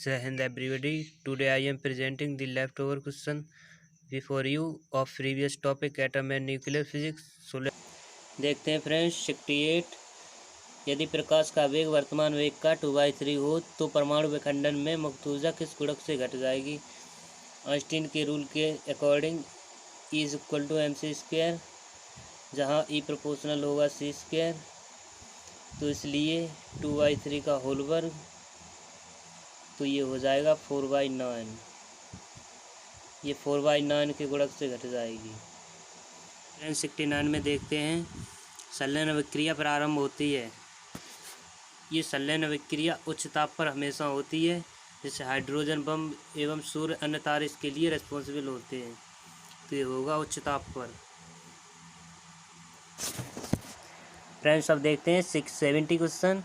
Jai Hind everybody. Today I am presenting the leftover question before you of previous topic atom and nuclear physics. देखते हैं friends 68। यदि प्रकाश का वेग वर्तमान वेग का 2/3 हो तो परमाणु विखंडन में मुक्त ऊर्जा किस गुणक से घट जाएगी। आइंस्टीन के रूल के अकॉर्डिंग E = mc², जहाँ E प्रोपोर्शनल होगा c², तो इसलिए 2/3 का होल वर्ग, तो ये हो जाएगा 4/9। ये 4/9 के गुणक से घट जाएगी। 69 में देखते हैं संलयन अभिक्रिया प्रारंभ होती है। ये संलयन अभिक्रिया उच्च ताप पर हमेशा होती है, जैसे हाइड्रोजन बम एवं सूर्य अन्य तारे इसके लिए रिस्पॉन्सिबल होते हैं, तो ये होगा उच्च ताप पर। फ्रेंड्स अब देखते हैं 670 क्वेश्चन।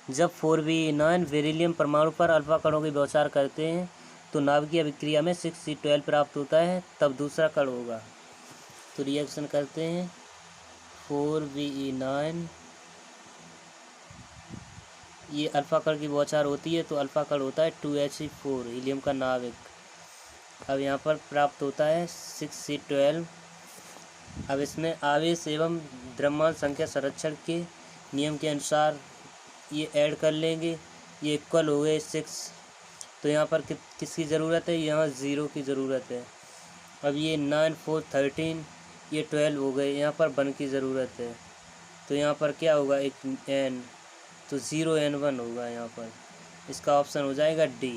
जब 4B9 बेरिलियम परमाणु पर अल्फा कणों की बौछार करते हैं तो नाभिकीय अभिक्रिया में 6C12 प्राप्त होता है, तब दूसरा कण होगा। तो रिएक्शन करते हैं 4Be9, ये अल्फा कण की बौछार होती है तो अल्फा कण होता है 2He4 हीलियम का नाभिक। अब यहाँ पर प्राप्त होता है 6C12। अब इसमें आवेश एवं द्रव्यमान संख्या संरक्षण के नियम के अनुसार ये ऐड कर लेंगे, ये इक्वल हो गए 6। तो यहाँ पर किसकी ज़रूरत है, यहाँ 0 की ज़रूरत है। अब ये 9 4 13, ये 12 हो गए, यहाँ पर 1 की ज़रूरत है, तो यहाँ पर क्या होगा, एक n, तो 0n1 होगा यहाँ पर। इसका ऑप्शन हो जाएगा डी।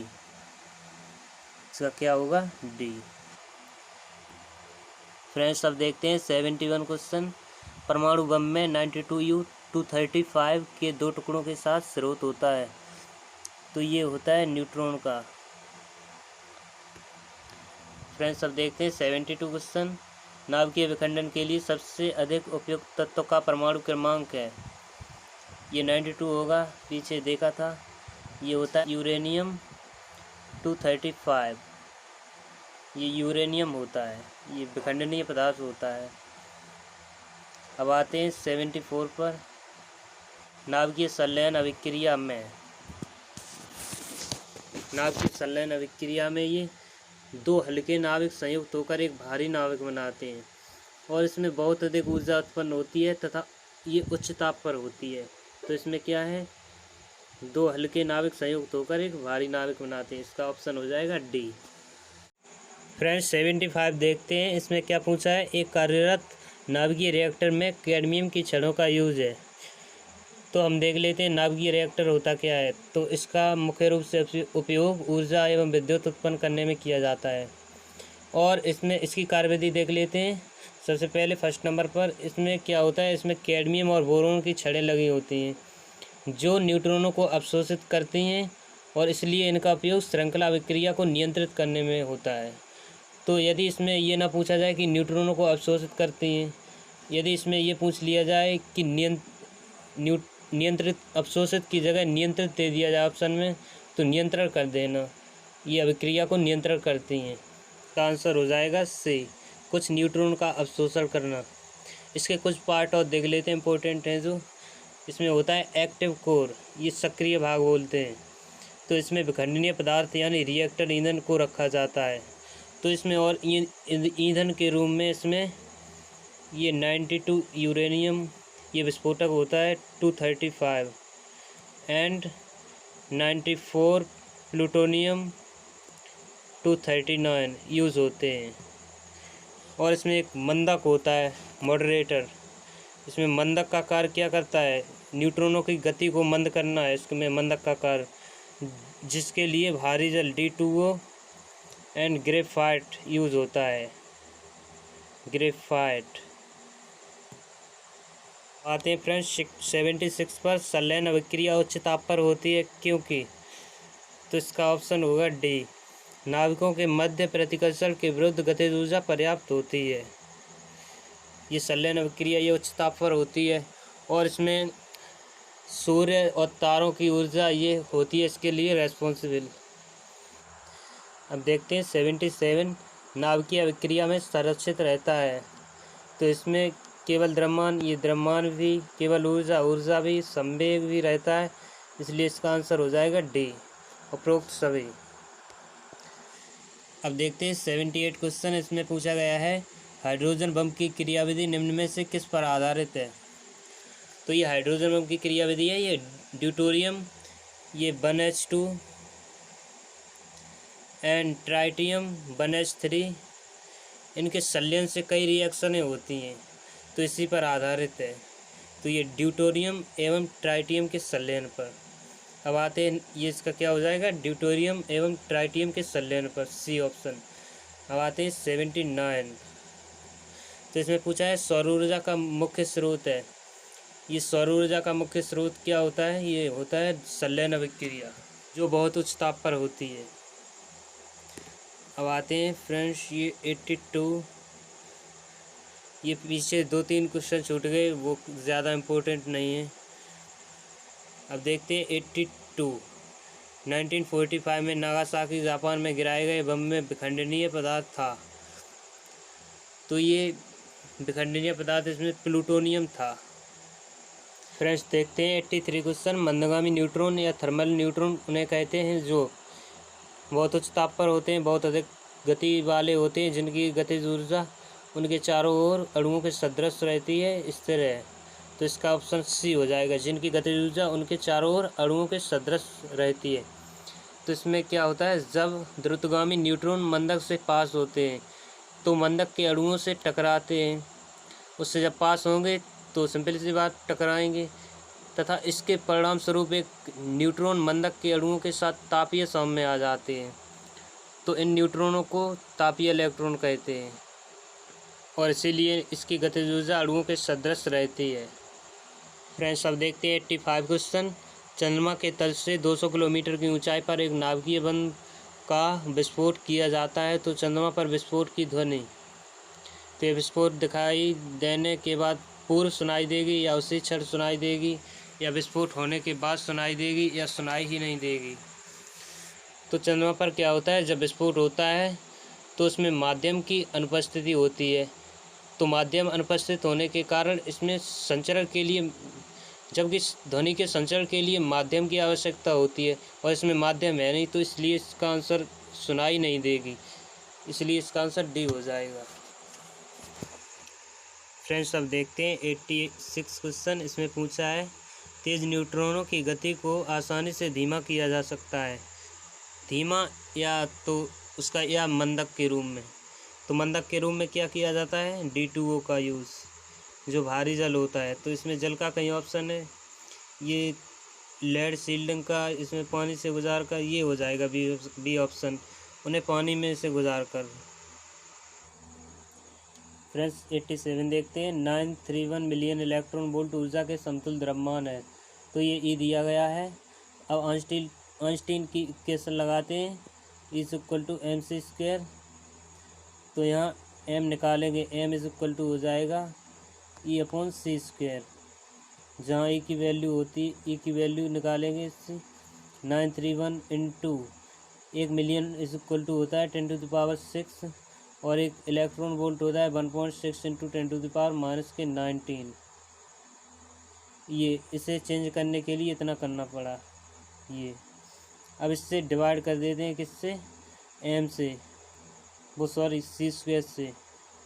इसका क्या होगा, डी। फ्रेंड्स अब देखते हैं 71 क्वेश्चन। परमाणु बम में 92U235 के 2 टुकड़ों के साथ स्रोत होता है, तो ये होता है न्यूट्रॉन का। फ्रेंड्स अब देखते हैं 72 क्वेश्चन। नाभिकीय विखंडन के लिए सबसे अधिक उपयुक्त तत्व का परमाणु क्रमांक है। ये 92 होगा, पीछे देखा था। ये होता है यूरेनियम 235। ये यूरेनियम होता है, ये विखंडनीय पदार्थ होता है। अब आते हैं 74 पर। नाभिकीय संलयन अभिक्रिया में ये 2 हल्के नाभिक संयुक्त होकर एक भारी नाभिक बनाते हैं और इसमें बहुत अधिक ऊर्जा उत्पन्न होती है तथा ये उच्च ताप पर होती है। तो इसमें क्या है, 2 हल्के नाभिक संयुक्त होकर एक भारी नाभिक बनाते हैं। इसका ऑप्शन हो जाएगा डी। फ्रेंड्स 75 देखते हैं, इसमें क्या पूछा है। एक कार्यरत नाभिकीय रिएक्टर में कैडमियम की छड़ों का यूज़ है। तो हम देख लेते हैं नाभिकीय रिएक्टर होता क्या है। तो इसका मुख्य रूप से उपयोग ऊर्जा एवं विद्युत उत्पन्न करने में किया जाता है, और इसमें इसकी कार्यविधि देख लेते हैं। सबसे पहले फर्स्ट नंबर पर इसमें क्या होता है, इसमें कैडमियम और बोरोन की छड़ें लगी होती हैं जो न्यूट्रॉनों को अवशोषित करती हैं, और इसलिए इनका उपयोग श्रृंखला अभिक्रिया को नियंत्रित करने में होता है। तो यदि इसमें ये ना पूछा जाए कि न्यूट्रॉनों को अवशोषित करती हैं, यदि इसमें ये पूछ लिया जाए कि नियंत्रित अवशोषित की जगह नियंत्रित दे दिया जाए ऑप्शन में, तो नियंत्रण कर देना, ये अभिक्रिया को नियंत्रण करती हैं। का आंसर हो जाएगा सी, कुछ न्यूट्रॉन का अवशोषण करना। इसके कुछ पार्ट और देख लेते हैं, इंपॉर्टेंट हैं जो। इसमें होता है एक्टिव कोर, ये सक्रिय भाग बोलते हैं। तो इसमें विखंडनीय पदार्थ यानी रिएक्टर ईंधन को रखा जाता है। तो इसमें और ईंधन के रूप में इसमें ये 92 यूरेनियम, ये विस्फोटक होता है 235, एंड 94 प्लूटोनियम 239 यूज़ होते हैं। और इसमें एक मंदक होता है मॉडरेटर। इसमें मंदक का कार्य क्या करता है, न्यूट्रॉनों की गति को मंद करना है इसमें मंदक का कार्य, जिसके लिए भारी जल D2O एंड ग्रेफाइट यूज़ होता है, ग्रेफाइट। आते हैं फ्रेंड्स 76 पर। संलयन अभिक्रिया उच्च ताप पर होती है क्योंकि, तो इसका ऑप्शन होगा डी। नाभिकों के मध्य प्रतिकर्षण के विरुद्ध गतिज ऊर्जा पर्याप्त होती है। ये संलयन अभिक्रिया ये उच्च ताप पर होती है, और इसमें सूर्य और तारों की ऊर्जा ये होती है इसके लिए रेस्पॉन्सिबल। अब देखते हैं 77। नाभिकीय अभिक्रिया में संरक्षित रहता है, तो इसमें केवल द्रव्यमान, ये द्रव्यमान भी, केवल ऊर्जा भी, संवेग भी रहता है, इसलिए इसका आंसर हो जाएगा डी, उपरोक्त सभी। अब देखते हैं 78 क्वेश्चन। इसमें पूछा गया है हाइड्रोजन बम की क्रियाविधि निम्न में से किस पर आधारित है। तो ये हाइड्रोजन बम की क्रियाविधि है, ये ड्यूटोरियम, ये 1H2 एंड ट्राइटियम 1H3, इनके संलयन से कई रिएक्शनें होती हैं, तो इसी पर आधारित है। तो ये ड्यूटोरियम एवं ट्राइटियम के संलयन पर। अब आते हैं, ये इसका क्या हो जाएगा, ड्यूटोरियम एवं ट्राइटियम के संलयन पर, सी ऑप्शन। अब आते हैं 79। तो इसमें पूछा है सौर ऊर्जा का मुख्य स्रोत है। ये सौर ऊर्जा का मुख्य स्रोत क्या होता है, ये होता है संलयन अभिक्रिया, जो बहुत उच्च ताप पर होती है। अब आते हैं फ्रेंड्स, ये 82, ये पीछे 2-3 क्वेश्चन छूट गए, वो ज़्यादा इम्पोर्टेंट नहीं है। अब देखते हैं 82। 1945 में नागासाकी जापान में गिराए गए बम में विखंडनीय पदार्थ था। तो ये विखंडनीय पदार्थ इसमें प्लूटोनियम था। फ्रेंड्स देखते हैं 83 क्वेश्चन। मंदगामी न्यूट्रॉन या थर्मल न्यूट्रॉन उन्हें कहते हैं जो बहुत उच्च ताप पर होते हैं, बहुत अधिक गति वाले होते हैं, जिनकी गतिज ऊर्जा उनके चारों ओर अणुओं के सदृश रहती है, स्थिर है। तो इसका ऑप्शन सी हो जाएगा, जिनकी गतिज ऊर्जा उनके चारों ओर अणुओं के सदृश रहती है। तो इसमें क्या होता है, जब द्रुतगामी न्यूट्रॉन मंदक से पास होते हैं तो मंदक के अणुओं से टकराते हैं। उससे जब पास होंगे तो सिंपल सी बात टकराएंगे, तथा इसके परिणाम स्वरूप एक न्यूट्रॉन मंदक के अणुओं के साथ तापीय समूह में आ जाते हैं। तो इन न्यूट्रॉनों को तापीय इलेक्ट्रॉन कहते हैं, और इसीलिए इसकी गतिज ऊर्जा अणुओं के सदृश रहती है। फ्रेंड्स अब देखते हैं 85 क्वेश्चन। चंद्रमा के तल से 200 किलोमीटर की ऊंचाई पर एक नाभिकीय बम का विस्फोट किया जाता है, तो चंद्रमा पर विस्फोट की ध्वनि, तो ये विस्फोट दिखाई देने के बाद पूर्व सुनाई देगी, या उसी क्षण सुनाई देगी, या विस्फोट होने के बाद सुनाई देगी, या सुनाई ही नहीं देगी। तो चंद्रमा पर क्या होता है, जब विस्फोट होता है तो उसमें माध्यम की अनुपस्थिति होती है। तो माध्यम अनुपस्थित होने के कारण इसमें संचरण के लिए, जबकि ध्वनि के संचरण के लिए माध्यम की आवश्यकता होती है, और इसमें माध्यम है नहीं, तो इसलिए इसका आंसर सुनाई नहीं देगी, इसलिए इसका आंसर डी हो जाएगा। फ्रेंड्स अब देखते हैं 86 क्वेश्चन। इसमें पूछा है तेज न्यूट्रॉनों की गति को आसानी से धीमा किया जा सकता है। धीमा या तो उसका या मंदक के रूप में। तो मंदक के रूप में क्या किया जाता है, D2O का यूज़, जो भारी जल होता है। तो इसमें जल का कई ऑप्शन है, ये लेड शील्डिंग का, इसमें पानी से गुजार कर, ये हो जाएगा बी ऑप्शन, उन्हें पानी में से गुजार कर। फ्रेंड्स 87 देखते हैं। 931 मिलियन इलेक्ट्रॉन वोल्ट ऊर्जा के समतुल्य द्रव्यमान है। तो ये ई दिया गया है। अब आइंस्टीन की इक्वेशन लगाते हैं, E=mc²। तो यहाँ m निकालेंगे, m हो जाएगा E/c², जहाँ e की वैल्यू होती है, e की वैल्यू निकालेंगे इससे। 931 इंटू 1 मिलियन होता है 10⁻⁶, और एक इलेक्ट्रॉन वोल्ट होता है 1.6 इंटू 10⁻⁻⁹। ये इसे चेंज करने के लिए इतना करना पड़ा। ये अब इससे डिवाइड कर देते हैं, किससे, m से, वो सॉरी c² से।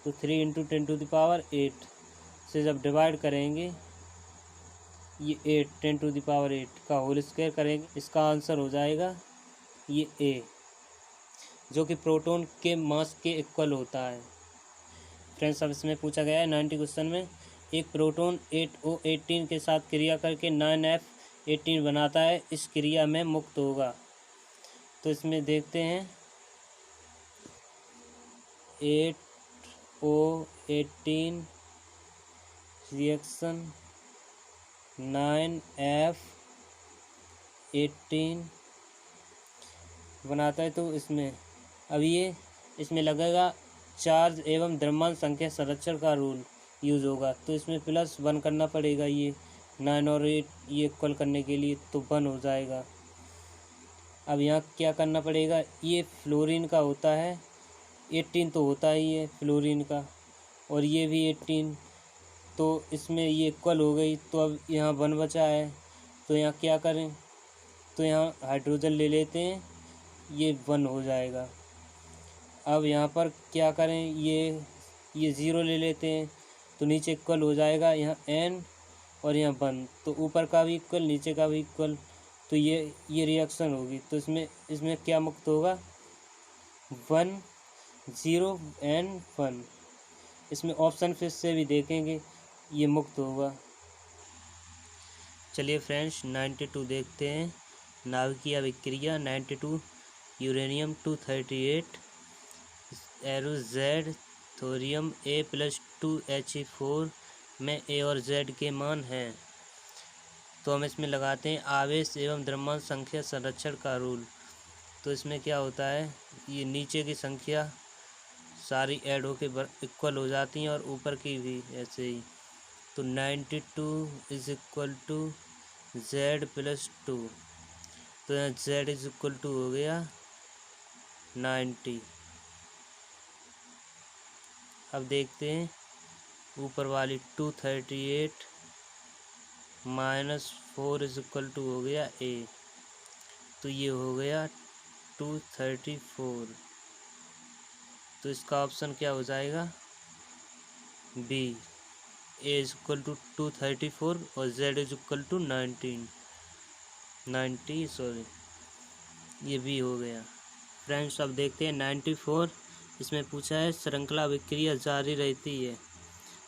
तो 3 इंटू 10⁸ से जब डिवाइड करेंगे, ये 8 10⁸ का होल स्क्वायर करेंगे, इसका आंसर हो जाएगा ये a, जो कि प्रोटॉन के मास के इक्वल होता है। फ्रेंड्स अब इसमें पूछा गया है 90 क्वेश्चन में, एक प्रोटॉन 8O18 के साथ क्रिया करके 9F18 बनाता है, इस क्रिया में मुक्त होगा। तो इसमें देखते हैं 8O18 रिएक्शन 9F18 बनाता है। तो इसमें अब ये इसमें लगेगा चार्ज एवं द्रव्यमान संख्या संरक्षण का रूल यूज़ होगा। तो इसमें +1 करना पड़ेगा, ये 9 और 8 ये इक्वल करने के लिए, तो 1 हो जाएगा। अब यहाँ क्या करना पड़ेगा, ये फ्लोरीन का होता है 18, तो होता ही है फ्लोरीन का, और ये भी 18, तो इसमें ये इक्वल हो गई। तो अब यहाँ 1 बचा है, तो यहाँ क्या करें, तो यहाँ हाइड्रोजन ले लेते हैं, ये 1 हो जाएगा। अब यहाँ पर क्या करें, ये ज़ीरो ले लेते हैं तो नीचे इक्वल हो जाएगा, यहाँ n और यहाँ 1, तो ऊपर का भी इक्वल नीचे का भी इक्वल, तो ये रिएक्शन होगी। तो इसमें क्या मुक्त होगा, 1 0 एंड 1। इसमें ऑप्शन फिर से भी देखेंगे, ये मुक्त होगा। चलिए फ्रेंड्स 92 देखते हैं। नाभिकीय अभिक्रिया 92 uranium 238 arrow Z thorium A+2He4 में A और Z के मान हैं। तो हम इसमें लगाते हैं आवेश एवं द्रव्यमान संख्या संरक्षण का रूल। तो इसमें क्या होता है, ये नीचे की संख्या सारी ऐड होके इक्वल हो जाती हैं और ऊपर की भी ऐसे ही। तो 92 इज इक्वल टू Z+2, तो यहाँ Z इज इक्वल टू हो गया 90। अब देखते हैं ऊपर वाली 238 -4 इज इक्वल टू हो गया A, तो ये हो गया 234। तो इसका ऑप्शन क्या हो जाएगा, B, A is equal to 234 और Z is equal to 90 sorry, ये B हो गया। फ्रेंड्स अब देखते हैं 94, इसमें पूछा है श्रृंखला अभिक्रिया जारी रहती है,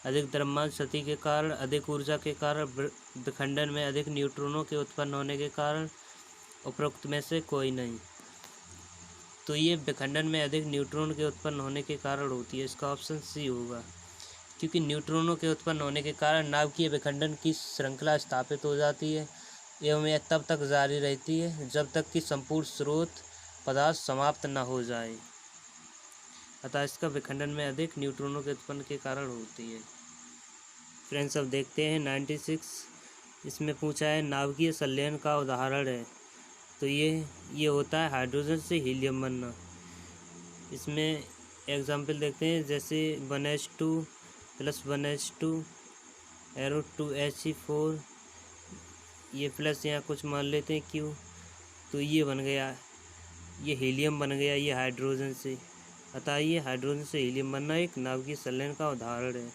अधिक द्रव्यमान स्थिति के कारण, अधिक ऊर्जा के कारण, विखंडन में अधिक न्यूट्रॉनों के उत्पन्न होने के कारण, उपरोक्त में से कोई नहीं। तो ये विखंडन में अधिक न्यूट्रॉन के उत्पन्न होने के कारण होती है, इसका ऑप्शन C होगा। क्योंकि न्यूट्रॉनों के उत्पन्न होने के कारण नाभिकीय विखंडन की श्रृंखला स्थापित हो जाती है एवं यह तब तक जारी रहती है जब तक कि संपूर्ण स्रोत पदार्थ समाप्त न हो जाए। अतः इसका विखंडन में अधिक न्यूट्रॉनों के उत्पन्न के कारण होती है। फ्रेंड्स अब देखते हैं 96, इसमें पूछा है नाभिकीय संलयन का उदाहरण है। तो ये होता है हाइड्रोजन से हीलियम बनना। इसमें एग्जाम्पल देखते हैं, जैसे 1s2 + 1s2 एरो 2He4, ये प्लस यहाँ कुछ मान लेते हैं Q, तो ये बन गया, ये हीलियम बन गया ये हाइड्रोजन से। अतः ये हाइड्रोजन से हीलियम बनना एक नाभिकीय संलयन का उदाहरण है।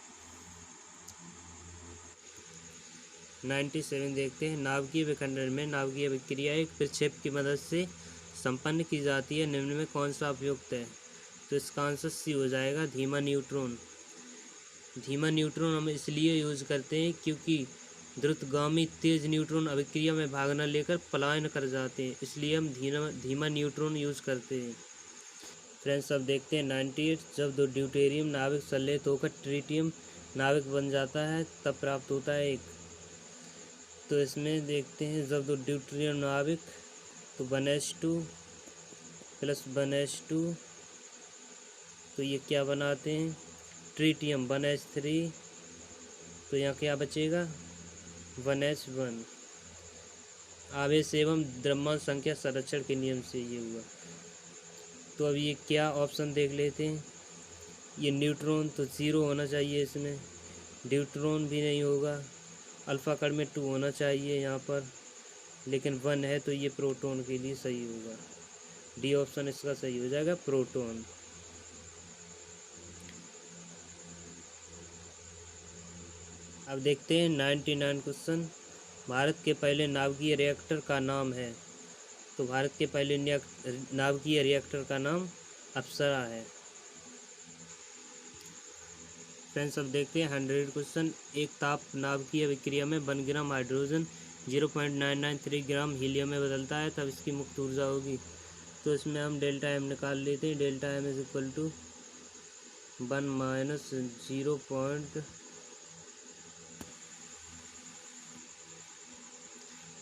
97 देखते हैं, नाभिकीय विखंडन में नाभिकीय अभिक्रिया एक प्रक्षेप की मदद से संपन्न की जाती है, निम्न में कौन सा उपयुक्त है। तो इसका आंसर C हो जाएगा, धीमा न्यूट्रॉन। धीमा न्यूट्रॉन हम इसलिए यूज करते हैं क्योंकि द्रुतगामी तेज न्यूट्रॉन अभिक्रिया में भाग न लेकर पलायन कर जाते हैं, इसलिए हम धीमा न्यूट्रॉन यूज करते हैं। फ्रेंड्स अब देखते हैं 98, जब दो ड्यूटेरियम नाभिक संलयित होकर ट्रिटियम नाभिक बन जाता है तब प्राप्त होता है एक। तो इसमें देखते हैं, जब दो ड्यूटेरियम नाभिक, तो 1s2 + 1s2, तो ये क्या बनाते हैं, ट्रिटियम 1s3, तो यहाँ क्या बचेगा 1s1। आवेश एवं द्रव्यमान संख्या संरक्षण के नियम से ये हुआ। तो अब ये क्या ऑप्शन देख लेते हैं, ये न्यूट्रॉन तो 0 होना चाहिए, इसमें ड्यूट्रॉन भी नहीं होगा, अल्फा कण में 2 होना चाहिए यहाँ पर, लेकिन 1 है तो ये प्रोटॉन के लिए सही होगा। डी ऑप्शन इसका सही हो जाएगा, प्रोटॉन। अब देखते हैं 99 क्वेश्चन, भारत के पहले नाभिकीय रिएक्टर का नाम है। तो भारत के पहले नाभिकीय रिएक्टर का नाम अप्सरा है। फ्रेंड्स अब देखते हैं 100 क्वेश्चन, एक ताप नाभिकीय अभिक्रिया में 1 ग्राम हाइड्रोजन 0.993 ग्राम हीलियम में बदलता है, तब इसकी मुक्त ऊर्जा होगी। तो इसमें हम डेल्टा एम निकाल लेते हैं, delta M is equal to 1 - 0.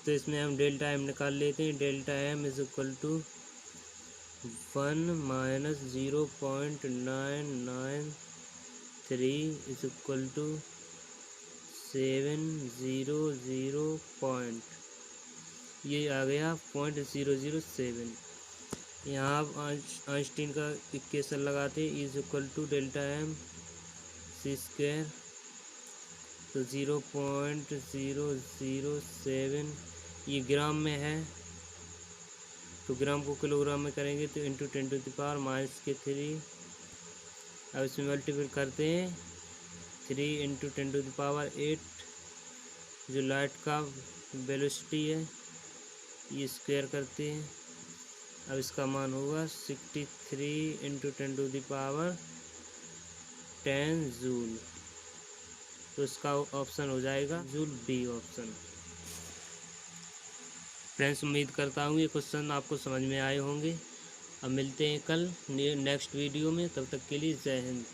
तो इसमें हम डेल्टा एम निकाल लेते हैं, delta M is equal to 1 - 0.993 is equal to 700 point, ये आ गया 0.007। यहाँ आप आइंस्टीन का इक्वेशन लगाते हैं, is equal to delta M c², तो 0.007 ये ग्राम में है, तो ग्राम को किलोग्राम में करेंगे तो इंटू 10⁻³ अब इसमें मल्टीपल करते हैं 3 × 10⁸ जो लाइट का वेलोसिटी है ये स्क्वायर करते हैं। अब इसका मान होगा 63 × 10⁻10 जूल। तो इसका ऑप्शन हो जाएगा जूल, बी ऑप्शन। फ्रेंड्स उम्मीद करता हूँ ये क्वेश्चन आपको समझ में आए होंगे। अब मिलते हैं कल नेक्स्ट वीडियो में, तब तक के लिए जय हिंद।